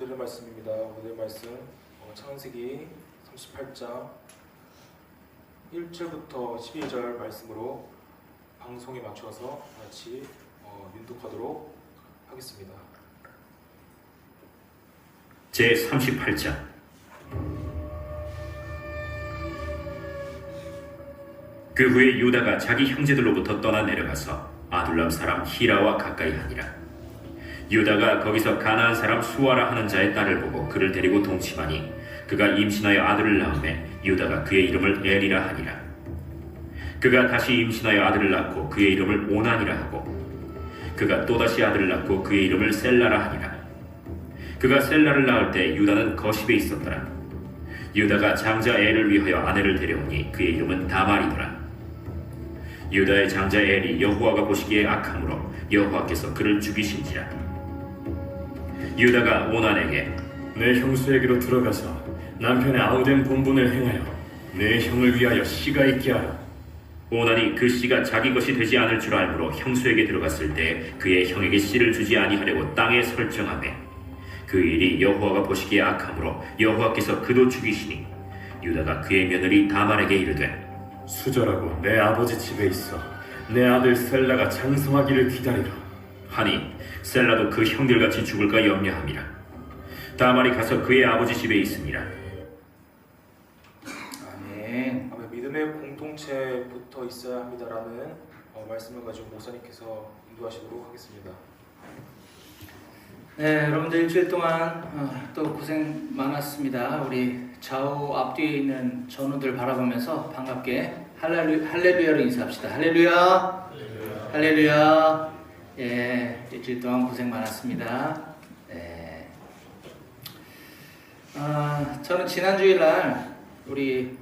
오늘의 말씀입니다. 오늘의 말씀 창세기 38장 1절부터 12절 말씀으로 방송에 맞춰서 같이 윤독하도록 하겠습니다. 제38장. 그 후에 유다가 자기 형제들로부터 떠나 내려가서 아둘람 사람 히라와 가까이 하니라. 유다가 거기서 가나안 사람 수아라 하는 자의 딸을 보고 그를 데리고 동침하니 그가 임신하여 아들을 낳음에 유다가 그의 이름을 엘이라 하니라. 그가 다시 임신하여 아들을 낳고 그의 이름을 오난이라 하고 그가 또다시 아들을 낳고 그의 이름을 셀라라 하니라. 그가 셀라를 낳을 때 유다는 거십에 있었더라. 유다가 장자 엘을 위하여 아내를 데려오니 그의 이름은 다말이더라. 유다의 장자 엘이 여호와가 보시기에 악함으로 여호와께서 그를 죽이신지라. 유다가 오난에게 내 형수에게로 들어가서 남편의 아우된 본분을 행하여 내 형을 위하여 씨가 있게 하라. 오난이 그 씨가 자기 것이 되지 않을 줄 알므로 형수에게 들어갔을 때 그의 형에게 씨를 주지 아니하려고 땅에 설정하매 그 일이 여호와가 보시기에 악함으로 여호와께서 그도 죽이시니 유다가 그의 며느리 다말에게 이르되 수절하고 내 아버지 집에 있어 내 아들 셀라가 장성하기를 기다리라 하니 셀라도 그 형들같이 죽을까 염려함이라. 다말이 가서 그의 아버지 집에 있으니라. 아멘. 믿음의 공동체에 붙어 있어야 합니다라는 말씀을 가지고 목사님께서 인도하시도록 하겠습니다. 네, 여러분들 일주일 동안 또 고생 많았습니다. 우리 좌우 앞뒤에 있는 전우들 바라보면서 반갑게 할렐루야로 인사합시다. 할렐루야. 할렐루야. 예, 일주일 동안 고생 많았습니다. 네. 저는 지난 주일날 우리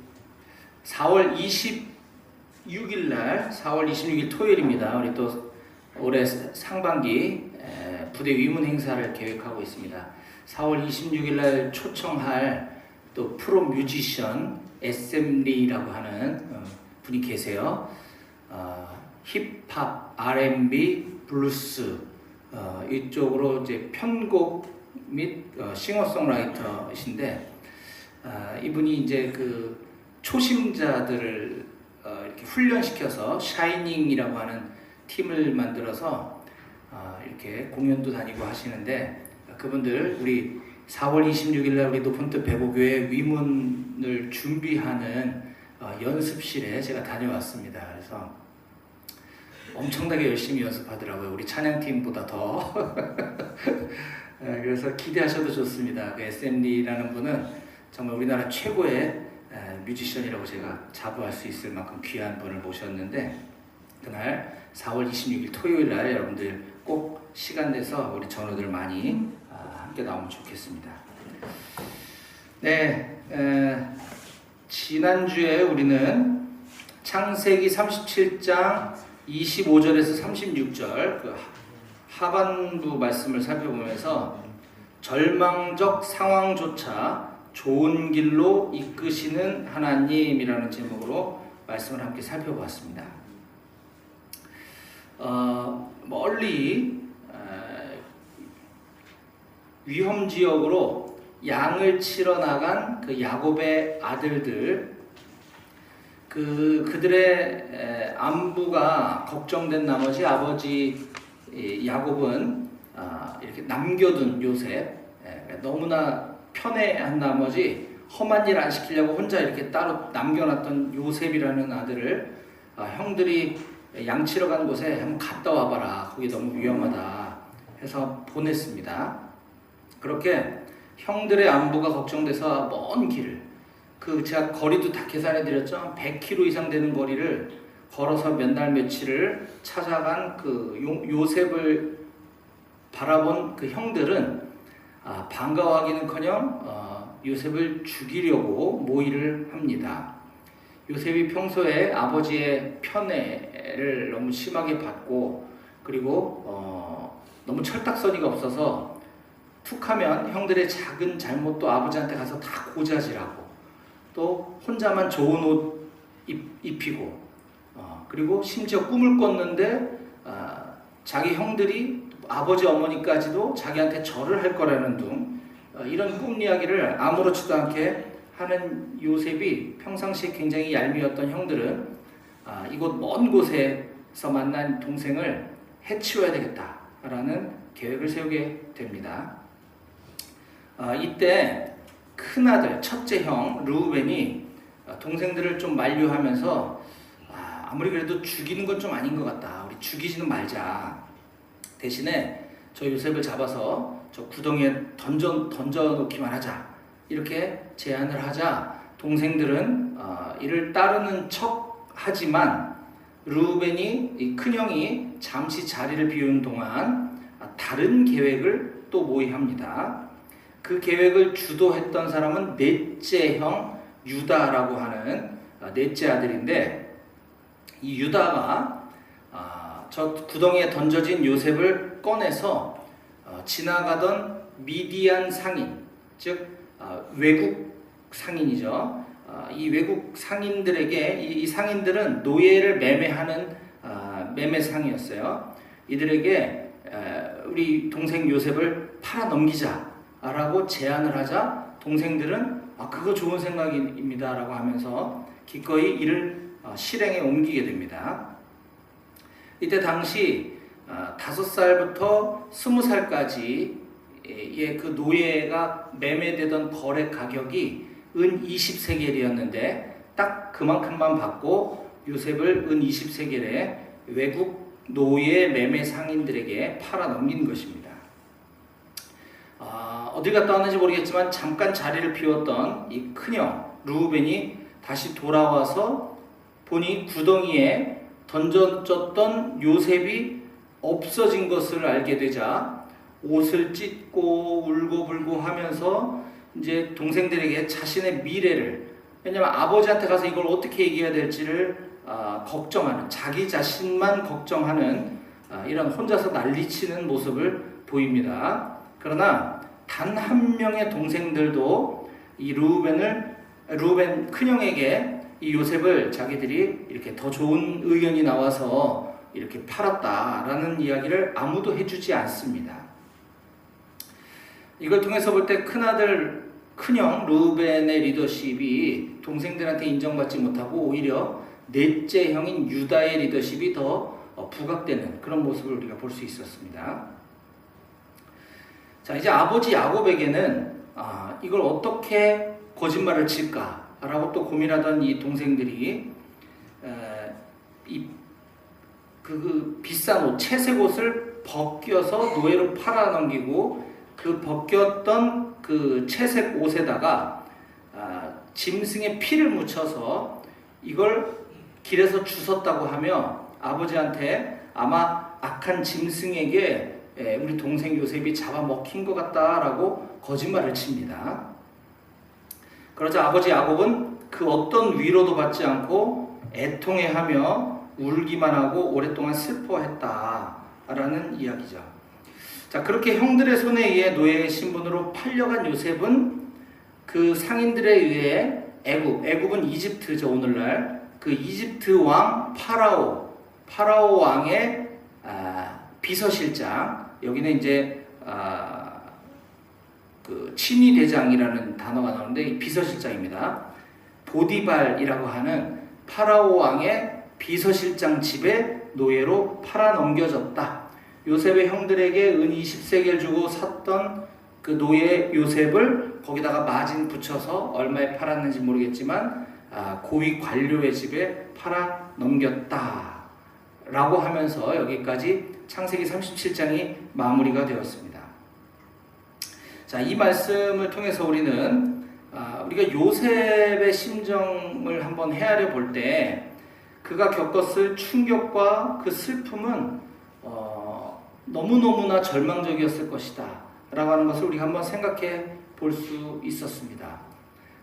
4월 26일 토요일입니다. 우리 또 올해 상반기 부대 위문 행사를 계획하고 있습니다. 4월 26일 날 초청할 또 프로 뮤지션 에셈리라고 하는 분이 계세요. 힙합, R&B, 블루스 이쪽으로 이제 편곡 및 싱어송라이터이신데 이분이 이제 그 초심자들을 이렇게 훈련시켜서 샤이닝이라고 하는 팀을 만들어서 이렇게 공연도 다니고 하시는데 그분들 우리 4월 26일 날 우리 높은 뜻 배보교회 위문을 준비하는 연습실에 제가 다녀왔습니다. 그래서 엄청나게 열심히 연습하더라고요. 우리 찬양팀보다 더. 그래서 기대하셔도 좋습니다. 그 SMD라는 분은 정말 우리나라 최고의 뮤지션이라고 제가 자부할 수 있을 만큼 귀한 분을 모셨는데 그날 4월 26일 토요일 날 여러분들 꼭 시간 내서 우리 전우들 많이 함께 나오면 좋겠습니다. 네, 지난주에 우리는 창세기 37장 25절에서 36절 그 하반부 말씀을 살펴보면서 절망적 상황조차 좋은 길로 이끄시는 하나님이라는 제목으로 말씀을 함께 살펴보았습니다. 멀리 위험 지역으로 양을 치러 나간 그 야곱의 아들들 그들의 안부가 걱정된 나머지 아버지 야곱은 이렇게 남겨둔 요셉 너무나 편애한 나머지 험한 일 안 시키려고 혼자 이렇게 따로 남겨놨던 요셉이라는 아들을 형들이 양 치러 간 곳에 한번 갔다 와봐라 거기 너무 위험하다 해서 보냈습니다. 그렇게 형들의 안부가 걱정돼서 먼 길을 제가 거리도 다 계산해 드렸죠. 100km 이상 되는 거리를 걸어서 몇 날 며칠을 찾아간 그 요셉을 바라본 그 형들은 반가워하기는커녕 요셉을 죽이려고 모의를 합니다. 요셉이 평소에 아버지의 편애를 너무 심하게 받고 그리고 너무 철딱서니가 없어서 툭하면 형들의 작은 잘못도 아버지한테 가서 다 고자질하고 또 혼자만 좋은 옷 입히고 그리고 심지어 꿈을 꿨는데 자기 형들이 아버지 어머니까지도 자기한테 절을 할 거라는 둥 이런 꿈 이야기를 아무렇지도 않게 하는 요셉이 평상시에 굉장히 얄미웠던 형들은 이곳 먼 곳에서 만난 동생을 해치워야 되겠다라는 계획을 세우게 됩니다. 이때 큰아들 첫째 형 르우벤이 동생들을 좀 만류하면서 아무리 그래도 죽이는 건 좀 아닌 것 같다. 우리 죽이지는 말자. 대신에 저 요셉을 잡아서 저 구덩이에 던져놓기만 하자. 이렇게 제안을 하자 동생들은 이를 따르는 척 하지만 르우벤이 이 큰형이 잠시 자리를 비우는 동안 다른 계획을 또 모의합니다. 그 계획을 주도했던 사람은 넷째 형 유다라고 하는 넷째 아들인데 이 유다가 저 구덩이에 던져진 요셉을 꺼내서 지나가던 미디안 상인, 즉 외국 상인이죠. 이 외국 상인들에게 이 상인들은 노예를 매매하는 매매상이었어요. 이들에게 우리 동생 요셉을 팔아 넘기자라고 제안을 하자 동생들은 그거 좋은 생각입니다라고 하면서 기꺼이 이를 실행에 옮기게 됩니다. 이때 당시 5살부터 20살까지의 그 노예가 매매되던 거래 가격이 은 20세겔이었는데 딱 그만큼만 받고 요셉을 은 20세겔에 외국 노예 매매 상인들에게 팔아 넘긴 것입니다. 어디 갔다 왔는지 모르겠지만 잠깐 자리를 비웠던 이 큰형 르우벤이 다시 돌아와서 보니 구덩이에 던져졌던 요셉이 없어진 것을 알게 되자 옷을 찢고 울고불고 하면서 이제 동생들에게 자신의 미래를, 왜냐하면 아버지한테 가서 이걸 어떻게 얘기해야 될지를 걱정하는, 자기 자신만 걱정하는 이런 혼자서 난리치는 모습을 보입니다. 그러나 단 한 명의 동생들도 이 르우벤 큰형에게 이 요셉을 자기들이 이렇게 더 좋은 의견이 나와서 이렇게 팔았다라는 이야기를 아무도 해주지 않습니다. 이걸 통해서 볼 때 큰아들 큰형 르우벤의 리더십이 동생들한테 인정받지 못하고 오히려 넷째 형인 유다의 리더십이 더 부각되는 그런 모습을 우리가 볼 수 있었습니다. 자, 이제 아버지 야곱에게는 이걸 어떻게 거짓말을 칠까라고 또 고민하던 이 동생들이 그 비싼 옷, 채색 옷을 벗겨서 노예로 팔아 넘기고 그 벗겼던 그 채색 옷에다가 짐승의 피를 묻혀서 이걸 길에서 주웠다고 하며 아버지한테 아마 악한 짐승에게 우리 동생 요셉이 잡아먹힌 것 같다라고 거짓말을 칩니다. 그러자 아버지 야곱은 그 어떤 위로도 받지 않고 애통해하며 울기만 하고 오랫동안 슬퍼했다라는 이야기죠. 자, 그렇게 형들의 손에 의해 노예의 신분으로 팔려간 요셉은 그 상인들에 의해 애굽은 이집트죠. 오늘날 그 이집트 왕 파라오 왕의 비서실장, 여기는 이제 그 친위대장이라는 단어가 나오는데 이 비서실장입니다. 보디발이라고 하는 파라오 왕의 비서실장 집에 노예로 팔아 넘겨졌다. 요셉의 형들에게 은 20세겔 주고 샀던 그 노예 요셉을 거기다가 마진 붙여서 얼마에 팔았는지 모르겠지만 고위 관료의 집에 팔아 넘겼다 라고 하면서 여기까지 창세기 37장이 마무리가 되었습니다. 자, 이 말씀을 통해서 우리는 우리가 요셉의 심정을 한번 헤아려 볼 때 그가 겪었을 충격과 그 슬픔은 너무너무나 절망적이었을 것이다 라고 하는 것을 우리가 한번 생각해 볼 수 있었습니다.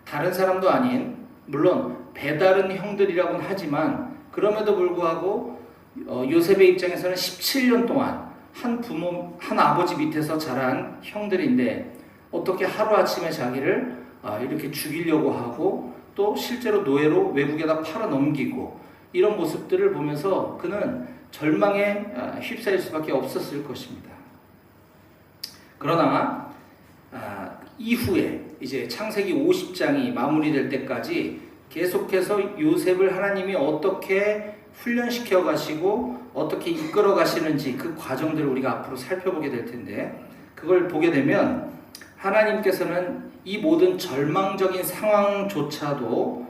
다른 사람도 아닌, 물론 배다른 형들이라고는 하지만 그럼에도 불구하고 요셉의 입장에서는 17년 동안 한 아버지 밑에서 자란 형들인데 어떻게 하루아침에 자기를 이렇게 죽이려고 하고 또 실제로 노예로 외국에다 팔아 넘기고 이런 모습들을 보면서 그는 절망에 휩싸일 수밖에 없었을 것입니다. 그러나 이후에 이제 창세기 50장이 마무리될 때까지 계속해서 요셉을 하나님이 어떻게 훈련시켜 가시고 어떻게 이끌어 가시는지 그 과정들을 우리가 앞으로 살펴보게 될 텐데, 그걸 보게 되면 하나님께서는 이 모든 절망적인 상황조차도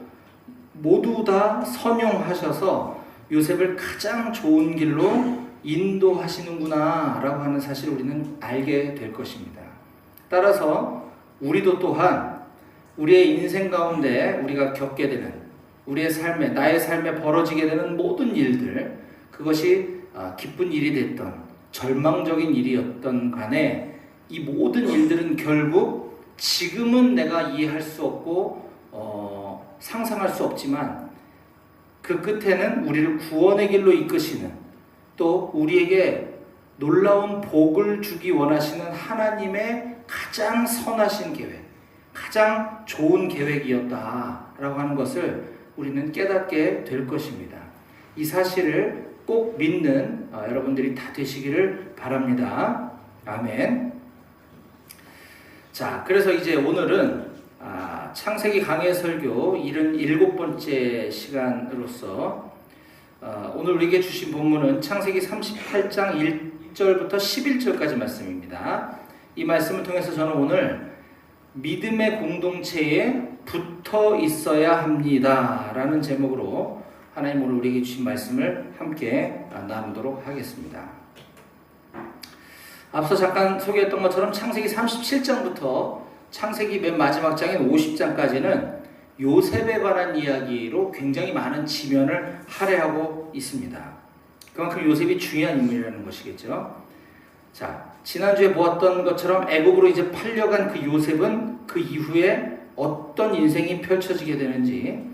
모두 다 선용하셔서 요셉을 가장 좋은 길로 인도하시는구나 라고 하는 사실을 우리는 알게 될 것입니다. 따라서 우리도 또한 우리의 인생 가운데 우리가 겪게 되는, 우리의 삶에, 나의 삶에 벌어지게 되는 모든 일들, 그것이 기쁜 일이 됐던 절망적인 일이었던 간에 이 모든 일들은 결국 지금은 내가 이해할 수 없고 상상할 수 없지만 그 끝에는 우리를 구원의 길로 이끄시는, 또 우리에게 놀라운 복을 주기 원하시는 하나님의 가장 선하신 계획, 가장 좋은 계획이었다라고 하는 것을 우리는 깨닫게 될 것입니다. 이 사실을 꼭 믿는 여러분들이 다 되시기를 바랍니다. 아멘. 자, 그래서 이제 오늘은 창세기 강해 설교 77번째 시간으로서 오늘 우리에게 주신 본문은 창세기 38장 1절부터 11절까지 말씀입니다. 이 말씀을 통해서 저는 오늘 믿음의 공동체에 붙어 있어야 합니다 라는 제목으로 하나님 오늘 우리에게 주신 말씀을 함께 나누도록 하겠습니다. 앞서 잠깐 소개했던 것처럼 창세기 37장부터 창세기 맨 마지막 장인 50장까지는 요셉에 관한 이야기로 굉장히 많은 지면을 할애하고 있습니다. 그만큼 요셉이 중요한 인물이라는 것이겠죠. 자, 지난주에 보았던 것처럼 애국으로 이제 팔려간 그 요셉은 그 이후에 어떤 인생이 펼쳐지게 되는지,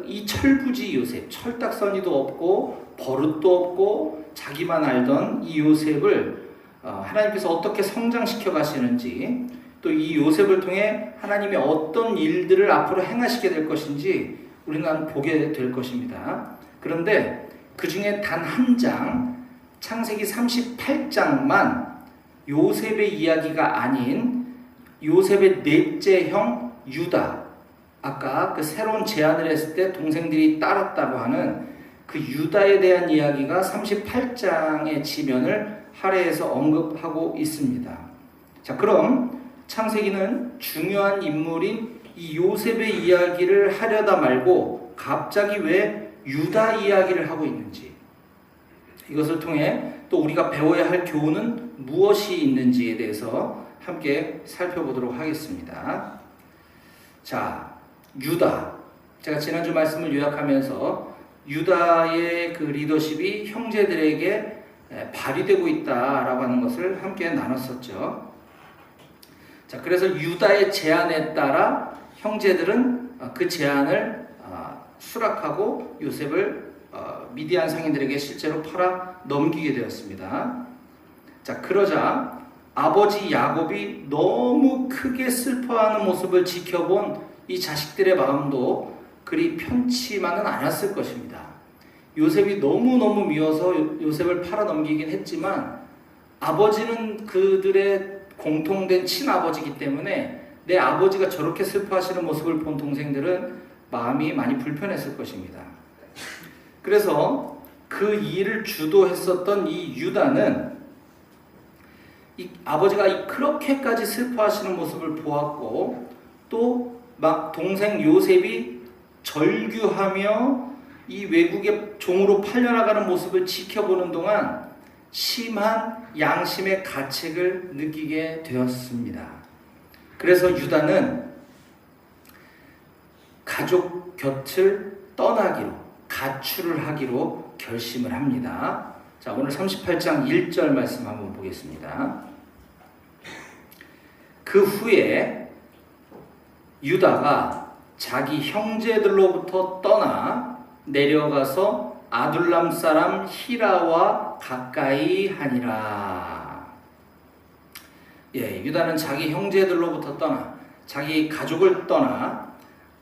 이 철부지 요셉, 철딱서니도 없고 버릇도 없고 자기만 알던 이 요셉을 하나님께서 어떻게 성장시켜 가시는지, 또 이 요셉을 통해 하나님이 어떤 일들을 앞으로 행하시게 될 것인지 우리는 보게 될 것입니다. 그런데 그 중에 단 한 장, 창세기 38장만 요셉의 이야기가 아닌 요셉의 넷째 형 유다, 아까 그 새로운 제안을 했을 때 동생들이 따랐다고 하는 그 유다에 대한 이야기가 38장의 지면을 할애해서 언급하고 있습니다. 자, 그럼 창세기는 중요한 인물인 이 요셉의 이야기를 하려다 말고 갑자기 왜 유다 이야기를 하고 있는지, 이것을 통해 또 우리가 배워야 할 교훈은 무엇이 있는지에 대해서 함께 살펴보도록 하겠습니다. 자, 유다. 제가 지난주 말씀을 요약하면서 유다의 그 리더십이 형제들에게 발휘되고 있다라고 하는 것을 함께 나눴었죠. 자, 그래서 유다의 제안에 따라 형제들은 그 제안을 수락하고 요셉을 미디안 상인들에게 실제로 팔아 넘기게 되었습니다. 자, 그러자 아버지 야곱이 너무 크게 슬퍼하는 모습을 지켜본 이 자식들의 마음도 그리 편치만은 않았을 것입니다. 요셉이 너무너무 미워서 요셉을 팔아 넘기긴 했지만 아버지는 그들의 공통된 친아버지이기 때문에 내 아버지가 저렇게 슬퍼하시는 모습을 본 동생들은 마음이 많이 불편했을 것입니다. 그래서 그 일을 주도했었던 이 유다는 이 아버지가 그렇게까지 슬퍼하시는 모습을 보았고, 또 막 동생 요셉이 절규하며 이 외국의 종으로 팔려나가는 모습을 지켜보는 동안 심한 양심의 가책을 느끼게 되었습니다. 그래서 유다는 가족 곁을 떠나기로, 가출을 하기로 결심을 합니다. 자, 오늘 38장 1절 말씀 한번 보겠습니다. 그 후에 유다가 자기 형제들로부터 떠나 내려가서 아둘람 사람 히라와 가까이 하니라. 예, 유다는 자기 형제들로부터 떠나, 자기 가족을 떠나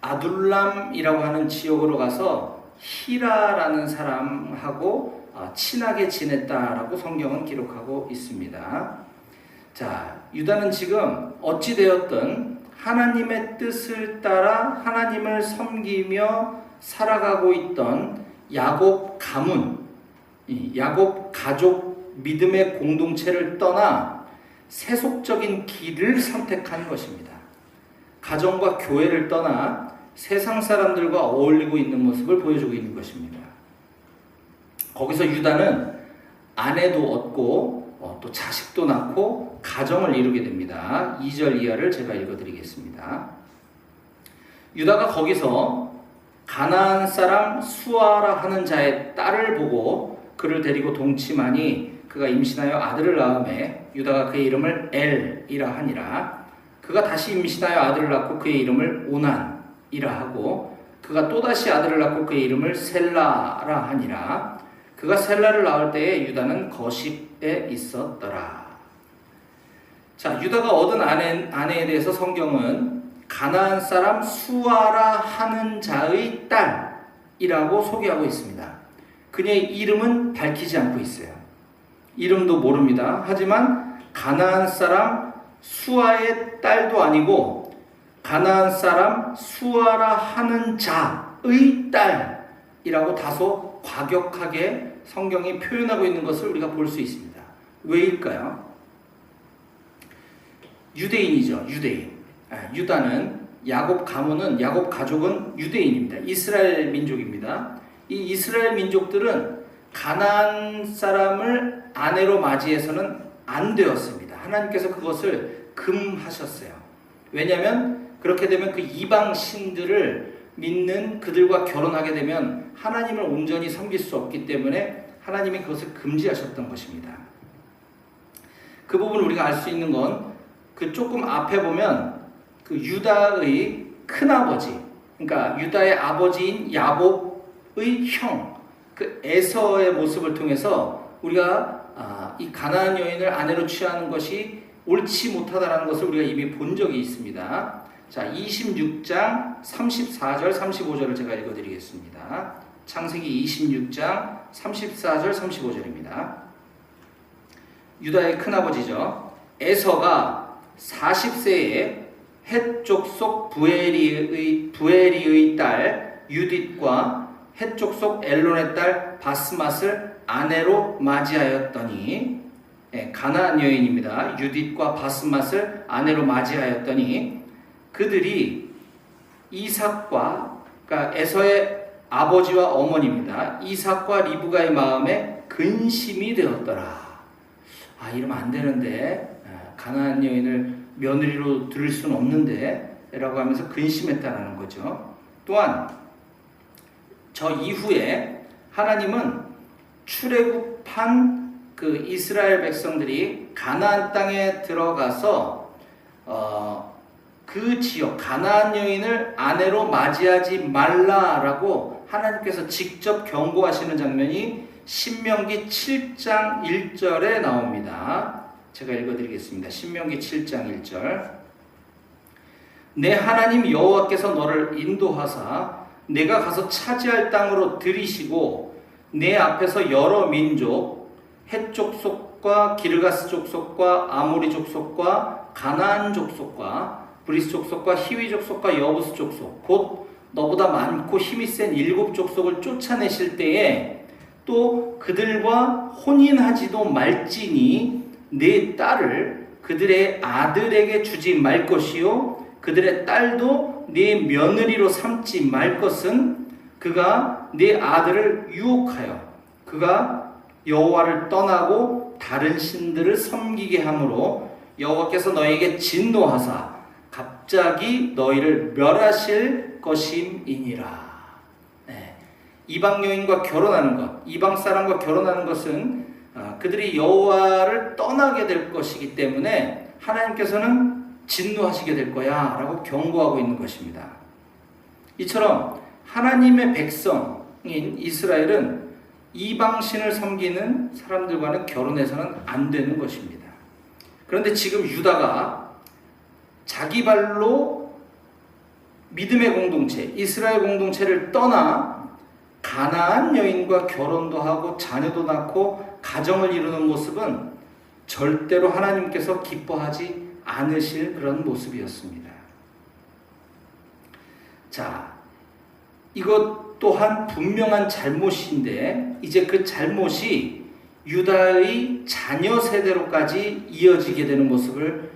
아둘람이라고 하는 지역으로 가서 히라라는 사람하고 친하게 지냈다라고 성경은 기록하고 있습니다. 자, 유다는 지금 어찌되었든 하나님의 뜻을 따라 하나님을 섬기며 살아가고 있던 야곱 가문, 이 야곱 가족 믿음의 공동체를 떠나 세속적인 길을 선택한 것입니다. 가정과 교회를 떠나 세상 사람들과 어울리고 있는 모습을 보여주고 있는 것입니다. 거기서 유다는 아내도 얻고 또 자식도 낳고 가정을 이루게 됩니다. 2절 이하를 제가 읽어드리겠습니다. 유다가 거기서 가나안 사람 수아라 하는 자의 딸을 보고 그를 데리고 동침하니 그가 임신하여 아들을 낳음에 유다가 그의 이름을 엘이라 하니라. 그가 다시 임신하여 아들을 낳고 그의 이름을 오난이라 하고 그가 또다시 아들을 낳고 그의 이름을 셀라라 하니라. 그가 셀라를 낳을 때에 유다는 거십에 있었더라. 자, 유다가 얻은 아내에 대해서 성경은 가나안 사람 수아라 하는 자의 딸이라고 소개하고 있습니다. 그녀의 이름은 밝히지 않고 있어요. 이름도 모릅니다. 하지만 가나안 사람 수아의 딸도 아니고 가나안 사람 수아라 하는 자의 딸이라고 다소 과격하게 성경이 표현하고 있는 것을 우리가 볼 수 있습니다. 왜일까요? 유대인이죠. 유대인. 유다는 야곱 가문은 야곱 가족은 유대인입니다. 이스라엘 민족입니다. 이 이스라엘 민족들은 가나안 사람을 아내로 맞이해서는 안 되었습니다. 하나님께서 그것을 금하셨어요. 왜냐하면 그렇게 되면 그 이방 신들을 믿는 그들과 결혼하게 되면 하나님을 온전히 섬길 수 없기 때문에 하나님이 그것을 금지하셨던 것입니다. 그 부분 우리가 알 수 있는 건 그 조금 앞에 보면 그 유다의 큰아버지, 그러니까 유다의 아버지인 야곱의 형, 그 에서의 모습을 통해서 우리가 이 가나안 여인을 아내로 취하는 것이 옳지 못하다라는 것을 우리가 이미 본 적이 있습니다. 자, 26장 34절 35절을 제가 읽어드리겠습니다. 창세기 26장 34절 35절입니다. 유다의 큰아버지죠. 에서가 40세에 헷 족속 부에리의 딸 유딧과 헷 족속 엘론의 딸 바스맛을 아내로 맞이하였더니, 가나안 여인입니다. 유딧과 바스맛을 아내로 맞이하였더니 그들이 이삭과, 그러니까 에서의 아버지와 어머니입니다. 이삭과 리브가의 마음에 근심이 되었더라. 이러면 안 되는데, 가나안 여인을 며느리로 들을 수는 없는데 라고 하면서 근심했다는 거죠. 또한 저 이후에 하나님은 출애굽한 그 이스라엘 백성들이 가나안 땅에 들어가서 그 지역 가나안 여인을 아내로 맞이하지 말라라고 하나님께서 직접 경고하시는 장면이 신명기 7장 1절에 나옵니다. 제가 읽어드리겠습니다. 신명기 7장 1절. 내 하나님 여호와께서 너를 인도하사 내가 가서 차지할 땅으로 들이시고 내 앞에서 여러 민족 헷 족속과 기르가스 족속과 아모리 족속과 가나안 족속과 브리스 족속과 히위 족속과 여부스 족속 곧 너보다 많고 힘이 센 7 족속을 쫓아내실 때에 또 그들과 혼인하지도 말지니 네 딸을 그들의 아들에게 주지 말 것이요 그들의 딸도 네 며느리로 삼지 말 것은 그가 네 아들을 유혹하여 그가 여호와를 떠나고 다른 신들을 섬기게 하므로 여호와께서 너에게 진노하사 갑자기 너희를 멸하실 것임이니라. 이방 여인과 결혼하는 것, 이방 사람과 결혼하는 것은 그들이 여호와를 떠나게 될 것이기 때문에 하나님께서는 진노하시게 될 거야 라고 경고하고 있는 것입니다. 이처럼 하나님의 백성인 이스라엘은 이방신을 섬기는 사람들과는 결혼해서는 안 되는 것입니다. 그런데 지금 유다가 자기 발로 믿음의 공동체, 이스라엘 공동체를 떠나 가나안 여인과 결혼도 하고 자녀도 낳고 가정을 이루는 모습은 절대로 하나님께서 기뻐하지 않으실 그런 모습이었습니다. 자, 이것 또한 분명한 잘못인데 이제 그 잘못이 유다의 자녀 세대로까지 이어지게 되는 모습을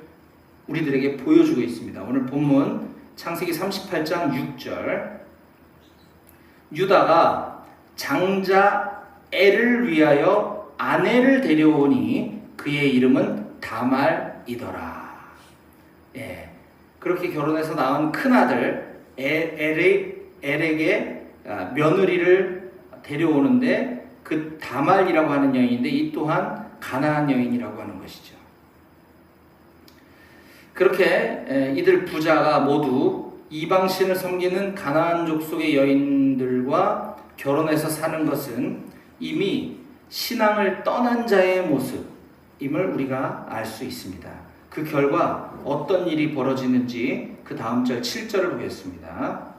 우리들에게 보여주고 있습니다. 오늘 본문 창세기 38장 6절, 유다가 장자 엘을 위하여 아내를 데려오니 그의 이름은 다말이더라. 예, 그렇게 결혼해서 낳은 큰아들 엘에게 며느리를 데려오는데 그 다말이라고 하는 여인인데 이 또한 가나안 여인이라고 하는 것이죠. 그렇게 이들 부자가 모두 이방신을 섬기는 가나안 족속의 여인들과 결혼해서 사는 것은 이미 신앙을 떠난 자의 모습임을 우리가 알 수 있습니다. 그 결과 어떤 일이 벌어지는지 그 다음 절 7절을 보겠습니다.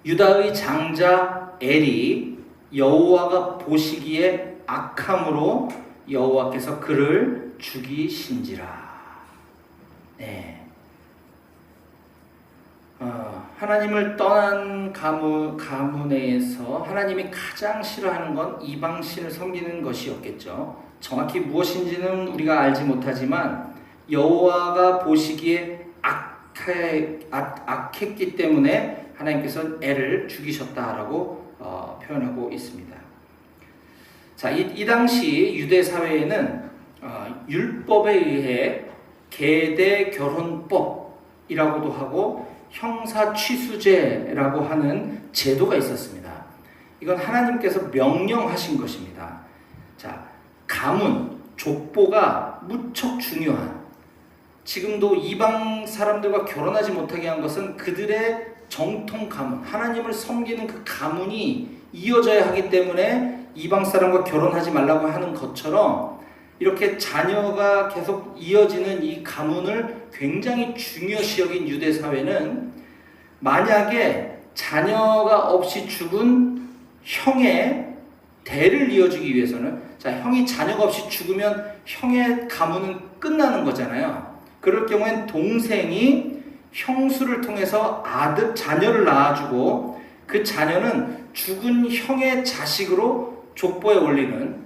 유다의 장자 엘이 여호와가 보시기에 악함으로 여호와께서 그를 죽이신지라. 네. 하나님을 떠난 가문에서 하나님이 가장 싫어하는 건 이방신을 섬기는 것이었겠죠. 정확히 무엇인지는 우리가 알지 못하지만 여호와가 보시기에 악했기 때문에 하나님께서 애를 죽이셨다라고 표현하고 있습니다. 자, 이 당시 유대 사회에는 율법에 의해 계대 결혼법이라고도 하고 형사 취수제라고 하는 제도가 있었습니다. 이건 하나님께서 명령하신 것입니다. 자, 가문, 족보가 무척 중요한, 지금도 이방 사람들과 결혼하지 못하게 한 것은 그들의 정통 가문, 하나님을 섬기는 그 가문이 이어져야 하기 때문에 이방 사람과 결혼하지 말라고 하는 것처럼 이렇게 자녀가 계속 이어지는 이 가문을 굉장히 중요시 여긴 유대 사회는 만약에 자녀가 없이 죽은 형의 대를 이어주기 위해서는, 자, 형이 자녀가 없이 죽으면 형의 가문은 끝나는 거잖아요. 그럴 경우엔 동생이 형수를 통해서 자녀를 낳아주고 그 자녀는 죽은 형의 자식으로 족보에 올리는,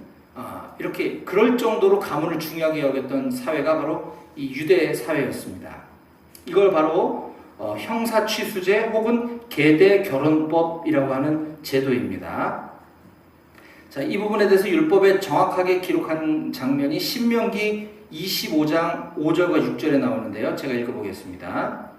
이렇게 그럴 정도로 가문을 중요하게 여겼던 사회가 바로 이 유대 사회였습니다. 이걸 바로 형사취수제 혹은 계대 결혼법이라고 하는 제도입니다. 자, 이 부분에 대해서 율법에 정확하게 기록한 장면이 신명기 25장 5절과 6절에 나오는데요. 제가 읽어보겠습니다.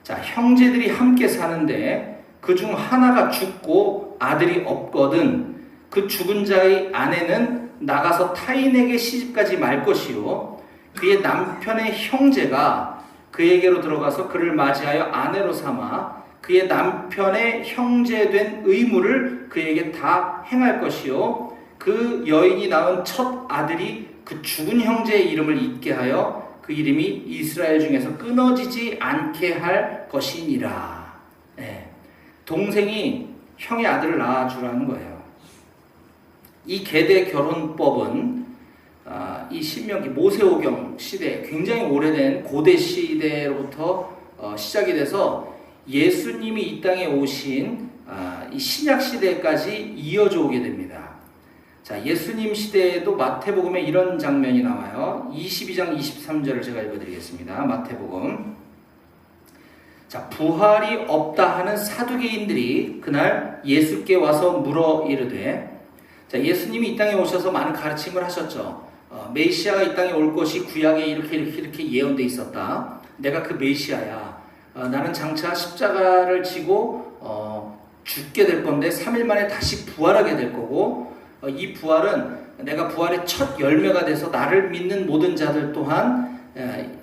자, 형제들이 함께 사는데 그중 하나가 죽고 아들이 없거든 그 죽은 자의 아내는 나가서 타인에게 시집가지 말 것이요 그의 남편의 형제가 그에게로 들어가서 그를 맞이하여 아내로 삼아 그의 남편의 형제된 의무를 그에게 다 행할 것이요 그 여인이 낳은 첫 아들이 그 죽은 형제의 이름을 잊게 하여 그 이름이 이스라엘 중에서 끊어지지 않게 할 것이니라. 네. 동생이 형의 아들을 낳아주라는 거예요. 이 계대 결혼법은 이 신명기 모세오경 시대, 굉장히 오래된 고대 시대로부터 시작이 돼서 예수님이 이 땅에 오신 이 신약 시대까지 이어져 오게 됩니다. 자, 예수님 시대에도 마태복음에 이런 장면이 나와요. 22장 23절을 제가 읽어드리겠습니다. 마태복음. 자, 부활이 없다 하는 사두개인들이 그날 예수께 와서 물어 이르되, 자, 예수님이 이 땅에 오셔서 많은 가르침을 하셨죠. 메시아가 이 땅에 올 것이 구약에 이렇게 예언돼 있었다. 내가 그 메시아야. 나는 장차 십자가를 지고 죽게 될 건데 3일 만에 다시 부활하게 될 거고, 이 부활은 내가 부활의 첫 열매가 돼서 나를 믿는 모든 자들 또한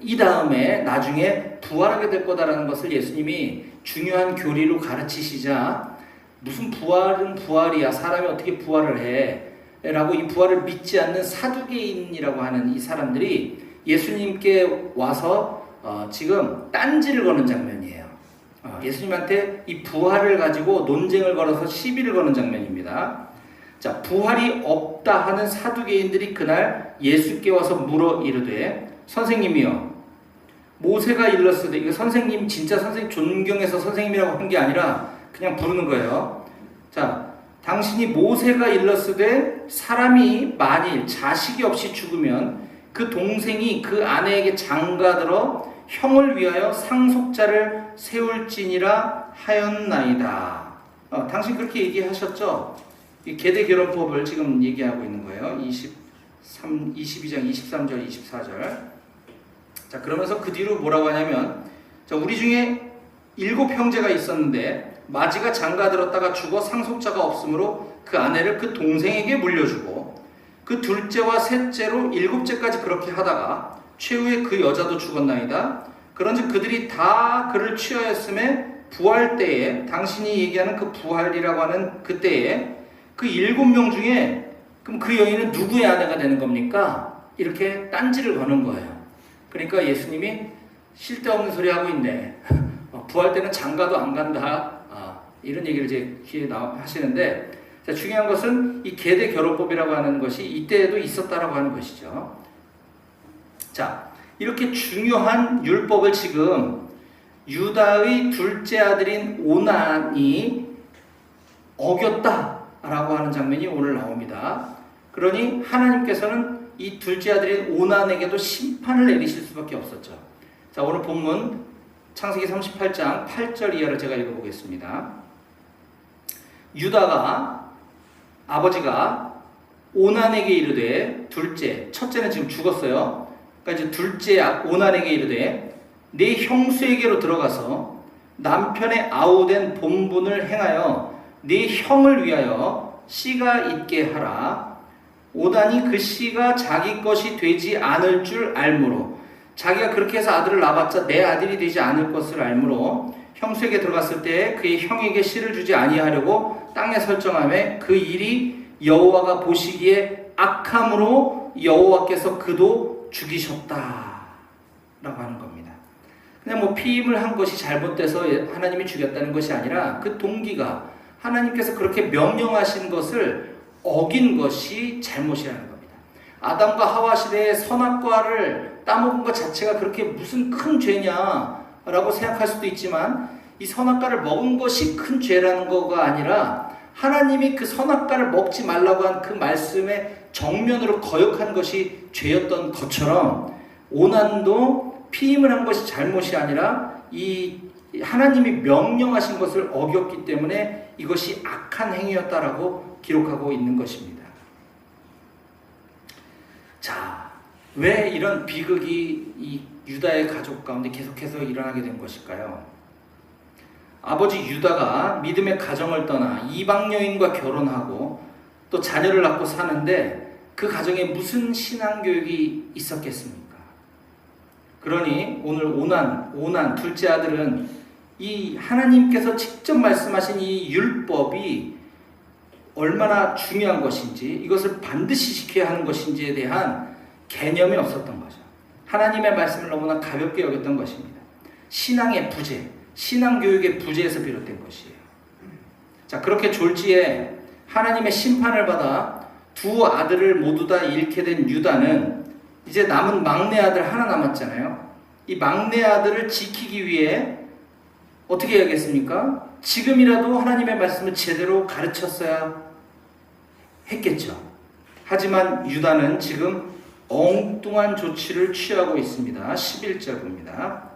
이 다음에 나중에 부활하게 될 거다라는 것을 예수님이 중요한 교리로 가르치시자, 무슨 부활은 부활이야, 사람이 어떻게 부활을 해 라고 이 부활을 믿지 않는 사두개인이라고 하는 이 사람들이 예수님께 와서 지금 딴지를 거는 장면이에요. 예수님한테 이 부활을 가지고 논쟁을 걸어서 시비를 거는 장면입니다. 자, 부활이 없다 하는 사두개인들이 그날 예수께 와서 물어 이르되 선생님이여 모세가 일렀으되, 이거 선생님 진짜 선생님 존경해서 선생님이라고 한 게 아니라 그냥 부르는 거예요. 자, 당신이 모세가 일렀으되 사람이 만일 자식이 없이 죽으면 그 동생이 그 아내에게 장가들어 형을 위하여 상속자를 세울지니라 하였나이다. 당신 그렇게 얘기하셨죠? 이 계대 결혼법을 지금 얘기하고 있는 거예요. 22장 23절 24절. 자, 그러면서 그 뒤로 뭐라고 하냐면, 자, 우리 중에 7 형제가 있었는데 마지가 장가들었다가 죽어 상속자가 없으므로 그 아내를 그 동생에게 물려주고 그 둘째와 셋째로 7째까지 그렇게 하다가 최후에 그 여자도 죽었나이다. 그런즉 그들이 다 그를 취하였음에 부활 때에, 당신이 얘기하는 그 부활이라고 하는 그때에 그 7명 중에 그럼 그 여인은 누구의 아내가 되는 겁니까? 이렇게 딴지를 거는 거예요. 그러니까 예수님이 쓸데없는 소리 하고 있네. 부활 때는 장가도 안 간다. 이런 얘기를 이제 뒤에 하시는데, 자, 중요한 것은 이 계대 결혼법이라고 하는 것이 이때에도 있었다라고 하는 것이죠. 자, 이렇게 중요한 율법을 지금 유다의 둘째 아들인 오난이 어겼다라고 하는 장면이 오늘 나옵니다. 그러니 하나님께서는 이 둘째 아들인 오난에게도 심판을 내리실 수밖에 없었죠. 자, 오늘 본문 창세기 38장 8절 이하를 제가 읽어보겠습니다. 유다가 아버지가 오난에게 이르되, 둘째, 첫째는 지금 죽었어요. 그러니까 이제 둘째 오난에게 이르되 네 형수에게로 들어가서 남편의 아우된 본분을 행하여 네 형을 위하여 씨가 있게 하라. 오난이 그 씨가 자기 것이 되지 않을 줄 알므로, 자기가 그렇게 해서 아들을 낳아봤자 내 아들이 되지 않을 것을 알므로 형수에게 들어갔을 때 그의 형에게 씨를 주지 아니하려고 땅에 설정하며 그 일이 여호와가 보시기에 악함으로 여호와께서 그도 죽이셨다 라고 하는 겁니다. 그냥 뭐 피임을 한 것이 잘못돼서 하나님이 죽였다는 것이 아니라 그 동기가 하나님께서 그렇게 명령하신 것을 어긴 것이 잘못이라는 겁니다. 아담과 하와 시대에 선악과를 따먹은 것 자체가 그렇게 무슨 큰 죄냐라고 생각할 수도 있지만, 이 선악과를 먹은 것이 큰 죄라는 거가 아니라 하나님이 그 선악과를 먹지 말라고 한 그 말씀에 정면으로 거역한 것이 죄였던 것처럼, 오난도 피임을 한 것이 잘못이 아니라 이 하나님이 명령하신 것을 어겼기 때문에 이것이 악한 행위였다라고 기록하고 있는 것입니다. 자, 왜 이런 비극이 이 유다의 가족 가운데 계속해서 일어나게 된 것일까요? 아버지 유다가 믿음의 가정을 떠나 이방 여인과 결혼하고 또 자녀를 낳고 사는데 그 가정에 무슨 신앙교육이 있었겠습니까? 그러니 오늘 오난 둘째 아들은 이 하나님께서 직접 말씀하신 이 율법이 얼마나 중요한 것인지, 이것을 반드시 지켜야 하는 것인지에 대한 개념이 없었던 거죠. 하나님의 말씀을 너무나 가볍게 여겼던 것입니다. 신앙의 부재, 신앙교육의 부재에서 비롯된 것이에요. 자, 그렇게 졸지에 하나님의 심판을 받아 두 아들을 모두 다 잃게 된 유다는 이제 남은 막내 아들 하나 남았잖아요. 이 막내 아들을 지키기 위해 어떻게 해야겠습니까? 지금이라도 하나님의 말씀을 제대로 가르쳤어야 했겠죠. 하지만 유다는 지금 엉뚱한 조치를 취하고 있습니다. 11절 봅니다.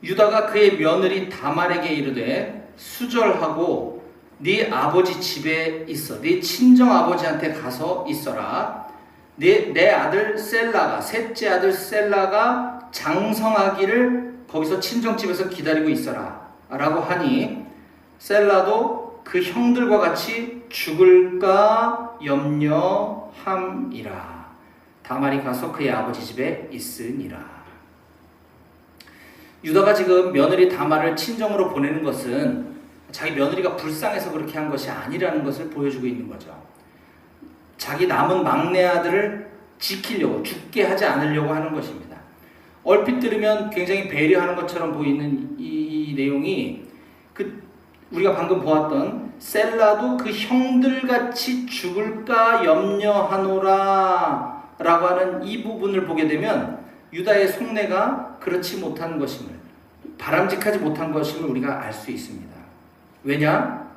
유다가 그의 며느리 다말에게 이르되 수절하고 네 아버지 집에 있어, 네 친정 아버지한테 가서 있어라. 내 아들 셀라가, 셋째 아들 셀라가 장성하기를 거기서 친정집에서 기다리고 있어라 라고 하니, 셀라도 그 형들과 같이 죽을까 염려함이라. 다말이 가서 그의 아버지 집에 있으니라. 유다가 지금 며느리 다말을 친정으로 보내는 것은 자기 며느리가 불쌍해서 그렇게 한 것이 아니라는 것을 보여주고 있는 거죠. 자기 남은 막내 아들을 지키려고, 죽게 하지 않으려고 하는 것입니다. 얼핏 들으면 굉장히 배려하는 것처럼 보이는 이 내용이 그 우리가 방금 보았던 셀라도 그 형들같이 죽을까 염려하노라 라고 하는 이 부분을 보게 되면 유다의 속내가 그렇지 못한 것임을, 바람직하지 못한 것임을 우리가 알 수 있습니다. 왜냐?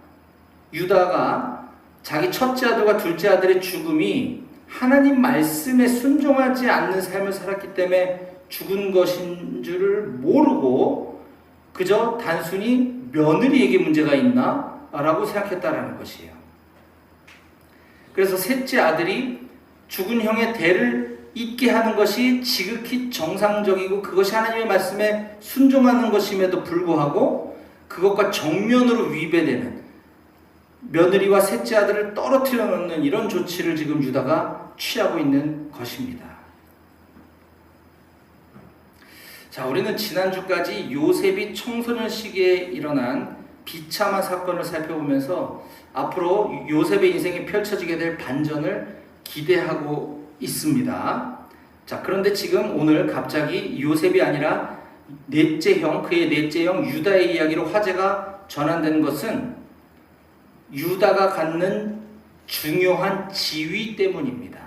유다가 자기 첫째 아들과 둘째 아들의 죽음이 하나님 말씀에 순종하지 않는 삶을 살았기 때문에 죽은 것인 줄을 모르고 그저 단순히 며느리에게 문제가 있나? 라고 생각했다라는 것이에요. 그래서 셋째 아들이 죽은 형의 대를 잇게 하는 것이 지극히 정상적이고 그것이 하나님의 말씀에 순종하는 것임에도 불구하고 그것과 정면으로 위배되는, 며느리와 셋째 아들을 떨어뜨려 놓는 이런 조치를 지금 유다가 취하고 있는 것입니다. 자, 우리는 지난주까지 요셉이 청소년 시기에 일어난 비참한 사건을 살펴보면서 앞으로 요셉의 인생에 펼쳐지게 될 반전을 기대하고 있습니다. 자, 그런데 지금 오늘 갑자기 요셉이 아니라 넷째 형, 그의 넷째 형 유다의 이야기로 화제가 전환된 것은 유다가 갖는 중요한 지위 때문입니다.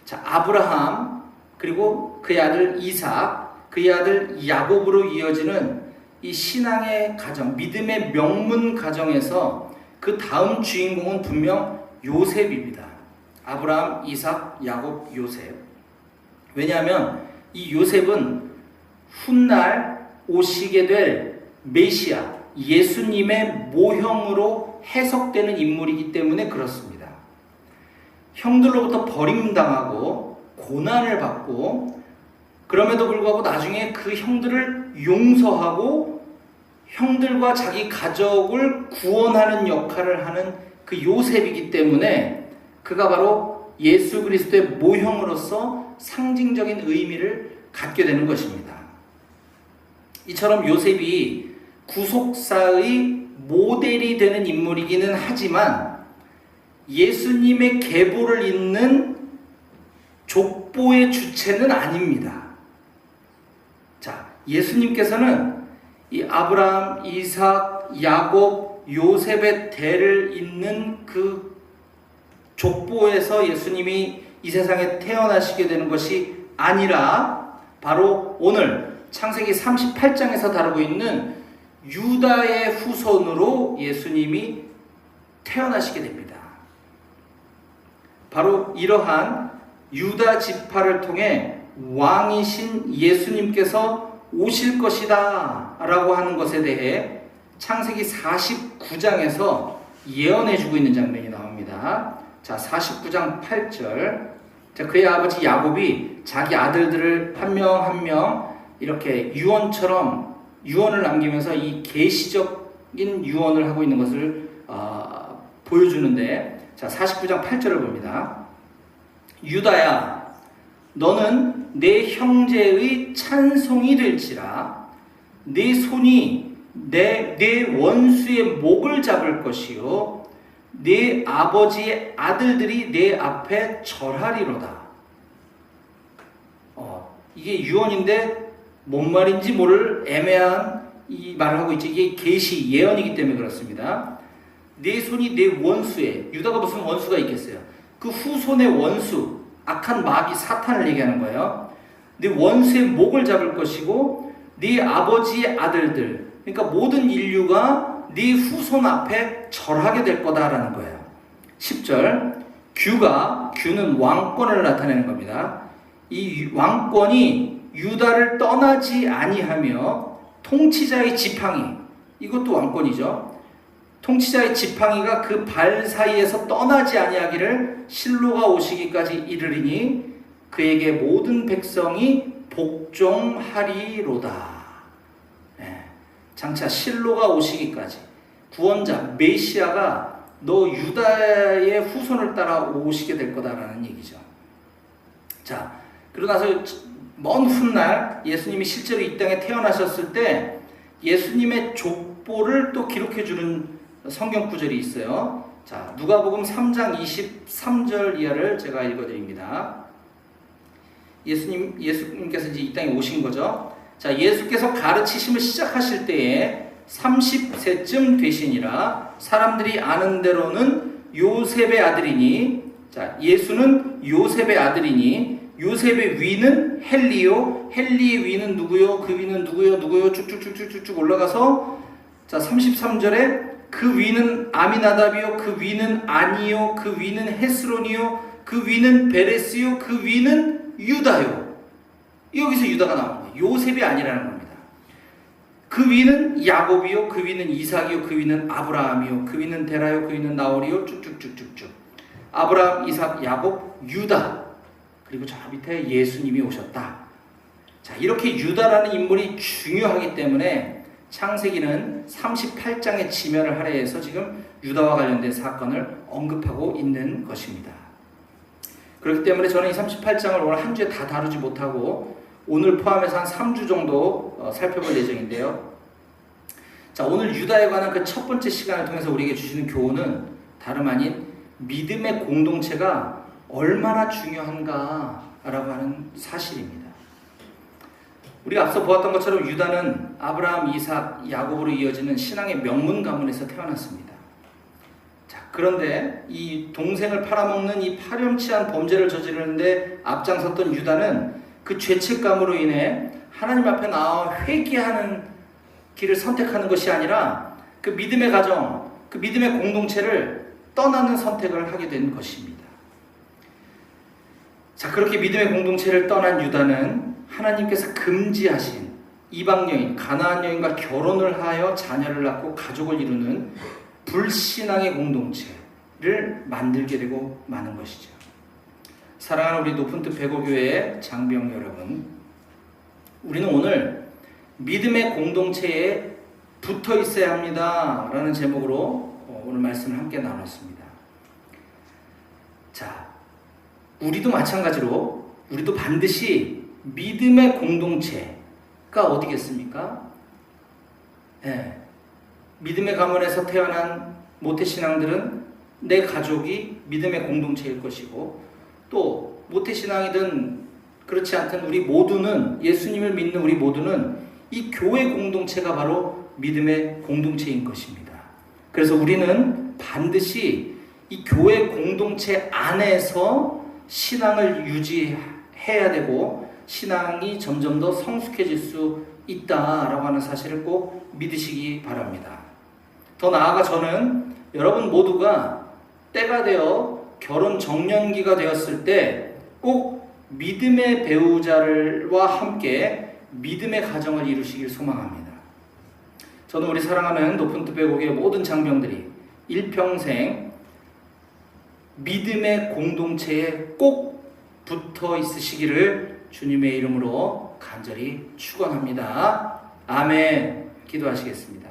자, 아브라함, 그리고 그의 아들 이삭, 그의 아들 야곱으로 이어지는 이 신앙의 가정, 믿음의 명문 가정에서 그 다음 주인공은 분명 요셉입니다. 아브라함, 이삭, 야곱, 요셉. 왜냐하면 이 요셉은 훗날 오시게 될 메시아, 예수님의 모형으로 해석되는 인물이기 때문에 그렇습니다. 형들로부터 버림당하고 고난을 받고 그럼에도 불구하고 나중에 그 형들을 용서하고 형들과 자기 가족을 구원하는 역할을 하는 그 요셉이기 때문에 그가 바로 예수 그리스도의 모형으로서 상징적인 의미를 갖게 되는 것입니다. 이처럼 요셉이 구속사의 모델이 되는 인물이기는 하지만 예수님의 계보를 잇는 족보의 주체는 아닙니다. 자, 예수님께서는 이 아브라함, 이삭, 야곱, 요셉의 대를 잇는 그 족보에서 예수님이 이 세상에 태어나시게 되는 것이 아니라 바로 오늘 창세기 38장에서 다루고 있는 유다의 후손으로 예수님이 태어나시게 됩니다. 바로 이러한 유다 지파를 통해 왕이신 예수님께서 오실 것이다 라고 하는 것에 대해 창세기 49장에서 예언해주고 있는 장면이 나옵니다. 자, 49장 8절. 자, 그의 아버지 야곱이 자기 아들들을 한 명 한 명 이렇게 유언처럼 유언을 남기면서 이 계시적인 유언을 하고 있는 것을 보여주는데, 자, 49장 8절을 봅니다. 유다야, 너는 내 형제의 찬송이 될지라. 내 손이 내 원수의 목을 잡을 것이요 내 아버지의 아들들이 내 앞에 절하리로다. 이게 유언인데 뭔 말인지 모를 애매한 이 말을 하고 있지. 이게 계시 예언이기 때문에 그렇습니다. 내 손이 내 원수의, 유다가 무슨 원수가 있겠어요? 그 후손의 원수, 악한 마귀 사탄을 얘기하는 거예요. 네 원수의 목을 잡을 것이고 네 아버지의 아들들, 그러니까 모든 인류가 네 후손 앞에 절하게 될 거다라는 거예요. 10절, 규는 왕권을 나타내는 겁니다. 이 왕권이 유다를 떠나지 아니하며 통치자의 지팡이, 이것도 왕권이죠. 통치자의 지팡이가 그 발 사이에서 떠나지 아니하기를 실로가 오시기까지 이르리니 그에게 모든 백성이 복종하리로다. 장차 실로가 오시기까지 구원자 메시아가 너 유다의 후손을 따라 오시게 될 거다라는 얘기죠. 자, 그러고 나서 먼 훗날 예수님이 실제로 이 땅에 태어나셨을 때 예수님의 족보를 또 기록해주는 성경 구절이 있어요. 자, 누가복음 3장 23절 이하를 제가 읽어드립니다. 예수님께서 이제 이 땅에 오신 거죠. 자, 예수께서 가르치심을 시작하실 때에 30세쯤 되시니라. 사람들이 아는 대로는 요셉의 아들이니, 자, 예수는 요셉의 아들이니, 요셉의 위는 헬리요, 헬리의 위는 누구요? 그 위는 누구요? 누구요? 쭉쭉쭉쭉쭉 올라가서, 자, 33절에 그 위는 아미나답이요, 그 위는 아니요, 그 위는 헤스론이요, 그 위는 베레스요, 그 위는 유다요. 여기서 유다가 나오는 거예요. 요셉이 아니라는 겁니다. 그 위는 야곱이요, 그 위는 이삭이요, 그 위는 아브라함이요, 그 위는 데라요, 그 위는 나홀이요, 쭉쭉쭉쭉쭉. 아브라함, 이삭, 야곱, 유다. 그리고 저 밑에 예수님이 오셨다. 자, 이렇게 유다라는 인물이 중요하기 때문에 창세기는 38장의 지면을 할애해서 지금 유다와 관련된 사건을 언급하고 있는 것입니다. 그렇기 때문에 저는 이 38장을 오늘 한 주에 다 다루지 못하고 오늘 포함해서 한 3주 정도 살펴볼 예정인데요. 자, 오늘 유다에 관한 그 첫 번째 시간을 통해서 우리에게 주시는 교훈은 다름 아닌 믿음의 공동체가 얼마나 중요한가라고 하는 사실입니다. 우리가 앞서 보았던 것처럼 유다는 아브라함, 이삭, 야곱으로 이어지는 신앙의 명문 가문에서 태어났습니다. 자, 그런데 이 동생을 팔아먹는 이 파렴치한 범죄를 저지르는데 앞장섰던 유다는 그 죄책감으로 인해 하나님 앞에 나와 회개하는 길을 선택하는 것이 아니라 그 믿음의 가정, 그 믿음의 공동체를 떠나는 선택을 하게 된 것입니다. 자, 그렇게 믿음의 공동체를 떠난 유다는 하나님께서 금지하신 이방 여인, 가나안 여인과 결혼을 하여 자녀를 낳고 가족을 이루는 불신앙의 공동체를 만들게 되고 마는 것이죠. 사랑하는 우리 높은뜻 백오교회의 장병 여러분, 우리는 오늘 믿음의 공동체에 붙어 있어야 합니다 라는 제목으로 오늘 말씀을 함께 나눴습니다. 자, 우리도 마찬가지로 우리도 반드시 믿음의 공동체가 어디겠습니까? 네. 믿음의 가문에서 태어난 모태신앙들은 내 가족이 믿음의 공동체일 것이고, 또 모태신앙이든 그렇지 않든 우리 모두는, 예수님을 믿는 우리 모두는 이 교회 공동체가 바로 믿음의 공동체인 것입니다. 그래서 우리는 반드시 이 교회 공동체 안에서 신앙을 유지해야 되고 신앙이 점점 더 성숙해질 수 있다라고 하는 사실을 꼭 믿으시기 바랍니다. 더 나아가 저는 여러분 모두가 때가 되어 결혼 정년기가 되었을 때 꼭 믿음의 배우자와 함께 믿음의 가정을 이루시길 소망합니다. 저는 우리 사랑하는 높은뜻 백오교의 모든 장병들이 일평생 믿음의 공동체에 꼭 붙어 있으시기를 주님의 이름으로 간절히 축원합니다. 아멘. 기도하시겠습니다.